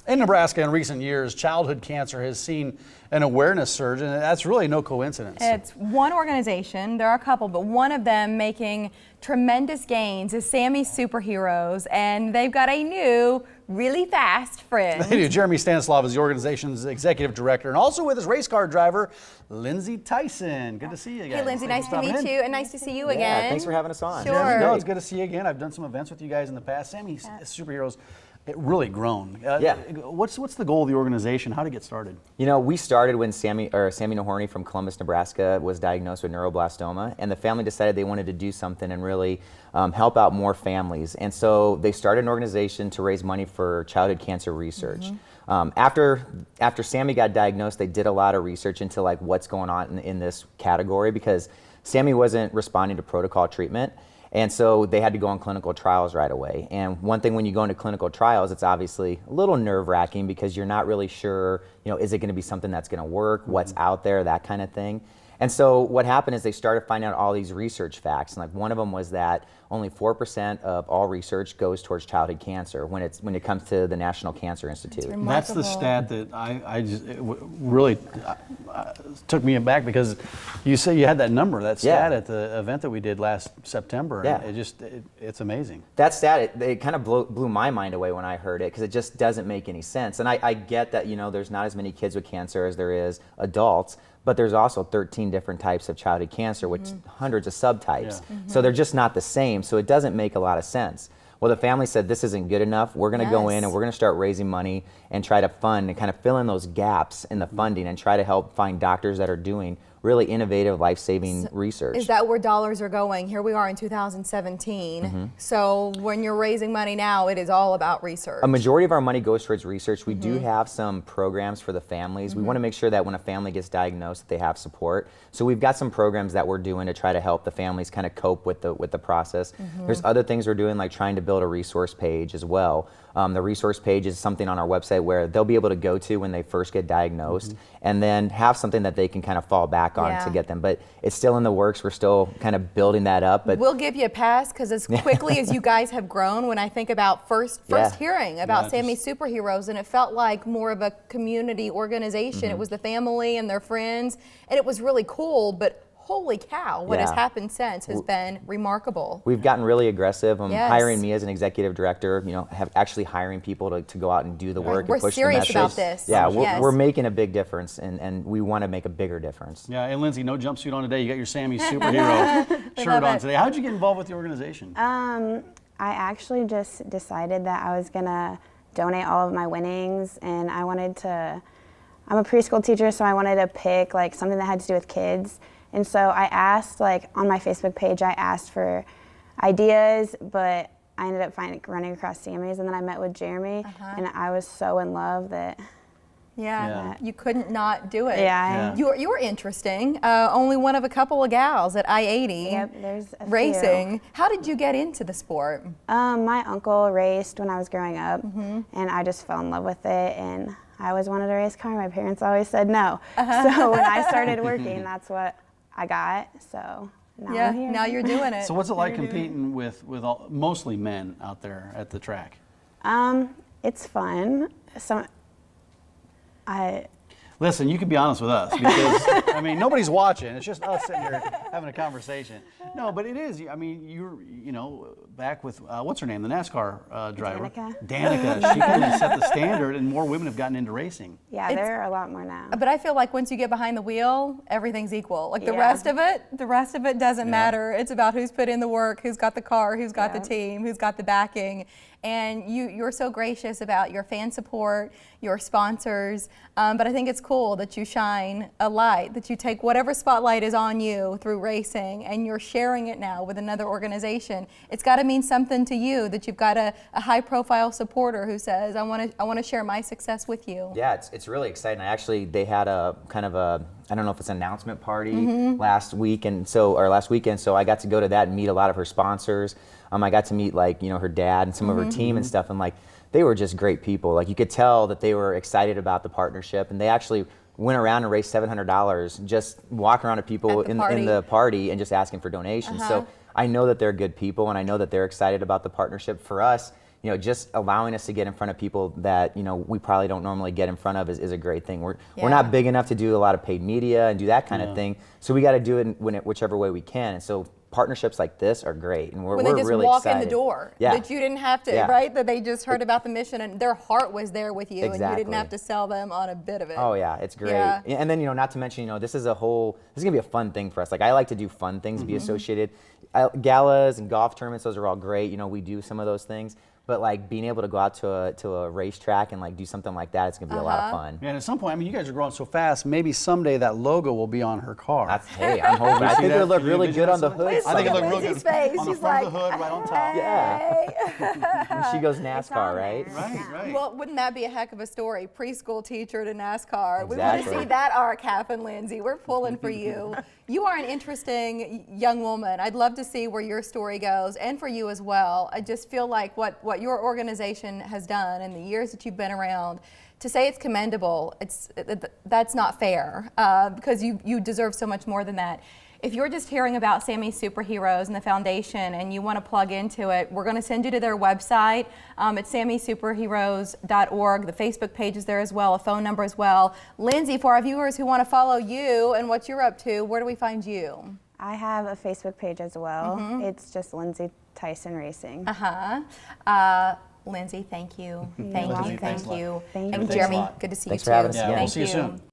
In Nebraska in recent years, childhood cancer has seen an awareness surge, and that's really no coincidence. It's one organization, there are a couple, but one of them making tremendous gains is Sammy Superheroes, and they've got a new, really fast friend. They do. Jeremy Stanislaw is the organization's executive director, and also with his race car driver, Lindsey Thieisen. Good to see you again. Hey, Lindsey, nice to meet you, and nice to see you again. Yeah, thanks for having us on. Sure. No, it's good to see you again. I've done some events with you guys in the past. Sammy Superheroes, it really grown. What's the goal of the organization? How to get started? You know, we started when Sammy Nahorny from Columbus, Nebraska was diagnosed with neuroblastoma, and the family decided they wanted to do something and really help out more families. And so they started an organization to raise money for childhood cancer research. After Sammy got diagnosed, they did a lot of research into like what's going on in this category, because Sammy wasn't responding to protocol treatment. And so they had to go on clinical trials right away. And one thing when you go into clinical trials, it's obviously a little nerve-wracking because you're not really sure, you know, is it going to be something that's going to work, what's out there, that kind of thing. And so what happened is they started finding out all these research facts. And like one of them was that only 4% of all research goes towards childhood cancer when it comes to the National Cancer Institute. That's the stat that it really took me aback, because you say you had that number, that stat at the event that we did last September. And it's amazing. That stat, it kind of blew my mind away when I heard it, because it just doesn't make any sense. And I get that, you know, there's not as many kids with cancer as there is adults, but there's also 13 different types of childhood cancer with hundreds of subtypes. So they're just not the same, so it doesn't make a lot of sense. Well, the family said, this isn't good enough. We're going to go in and we're going to start raising money and try to fund and kind of fill in those gaps in the funding and try to help find doctors that are doing really innovative, life-saving research. Is that where dollars are going? Here we are in 2017. So when you're raising money now, it is all about research. A majority of our money goes towards research. We do have some programs for the families. We want to make sure that when a family gets diagnosed, that they have support. So we've got some programs that we're doing to try to help the families kind of cope with the process. There's other things we're doing, like trying to build a resource page as well. The resource page is something on our website where they'll be able to go to when they first get diagnosed, and then have something that they can kind of fall back on to get them. But it's still in the works. We're still kind of building that up. But we'll give you a pass, because as quickly as you guys have grown, when I think about first hearing about Sammy Superheroes, and it felt like more of a community organization. It was the family and their friends, and it was really cool. But holy cow, what has happened since has been remarkable. We've gotten really aggressive. Hiring me as an executive director, you know, actually hiring people to go out and do the work and push the message. We're serious about this. Yeah, we're making a big difference, and we want to make a bigger difference. Yeah, and Lindsey, no jumpsuit on today. You got your Sammy Superhero shirt on today. How did you get involved with the organization? I actually just decided that I was going to donate all of my winnings, and I wanted to, I'm a preschool teacher, so I wanted to pick like something that had to do with kids. And so I asked, like on my Facebook page, I asked for ideas, but I ended up running across Sammy's, and then I met with Jeremy, and I was so in love that. You couldn't not do it. You were interesting. Only one of a couple of gals at I-80. Yep, there's a racing. few. How did you get into the sport? My uncle raced when I was growing up, and I just fell in love with it, and I always wanted a race car. My parents always said no. So when I started working, that's what I got. So now I'm here. Now you're doing it. So what's it like competing with mostly men out there at the track? It's fun. Listen, you can be honest with us, because I mean, nobody's watching. It's just us sitting here having a conversation. No, but it is. I mean, you know, back with what's her name, the NASCAR driver, Danica. She kind of set the standard, and more women have gotten into racing. Yeah, there are a lot more now. But I feel like once you get behind the wheel, everything's equal. Like the rest of it doesn't matter. It's about who's put in the work, who's got the car, who's got the team, who's got the backing. And you're so gracious about your fan support, your sponsors, but I think it's cool that you shine a light, that you take whatever spotlight is on you through racing, and you're sharing it now with another organization. It's got to mean something to you that you've got a high-profile supporter who says, I want to share my success with you. Yeah, it's really exciting. They had a kind of a, I don't know if it's an announcement party last weekend, so I got to go to that and meet a lot of her sponsors. I got to meet, like, you know, her dad and some of her team and stuff, and like they were just great people. Like you could tell that they were excited about the partnership, and they actually went around and raised $700 just walking around to people in the party and just asking for donations. So I know that they're good people, and I know that they're excited about the partnership. For us, just allowing us to get in front of people that we probably don't normally get in front of is a great thing. We're Yeah. not big enough to do a lot of paid media and do that kind of thing, so we got to do it whichever way we can. And so partnerships like this are great, and we're When they just really walk excited. in the door, Yeah. that you didn't have to, Yeah. right? That they just heard about the mission and their heart was there with you, and you didn't Exactly. have to sell them on a bit of it. Oh yeah, it's great. Yeah. And then not to mention, this is gonna be a fun thing for us. Like I like to do fun things, be associated. Galas and golf tournaments, those are all great. We do some of those things. But like being able to go out to a racetrack and like do something like that, it's gonna be a lot of fun. Yeah, and at some point, I mean, you guys are growing so fast. Maybe someday that logo will be on her car. Hey, I'm hoping. I think it'll look really good on the hood. Please I think it look looked at real Lindsey's good face. on the She's front of the like, hood, right on top. Yeah. She goes on NASCAR, right? there. Right, right. Well, wouldn't that be a heck of a story? Preschool teacher to NASCAR. We want to Exactly. see that arc happen, Lindsey. We're pulling for you. You are an interesting young woman. I'd love to see where your story goes, and for you as well. I just feel like what your organization has done in the years that you've been around, to say it's commendable, that's not fair, because you deserve so much more than that. If you're just hearing about Sammy Superheroes and the foundation and you want to plug into it, we're going to send you to their website. It's sammysuperheroes.org. The Facebook page is there as well, a phone number as well. Lindsey, for our viewers who want to follow you and what you're up to, where do we find you? I have a Facebook page as well. It's just Lindsey Thieisen Racing. Lindsey, thank you. You're Thank you. welcome. Thank you. Thank And you. Jeremy, Thanks a lot. good to see Thanks you for too. having us. Yeah, again. we'll Thank see you soon.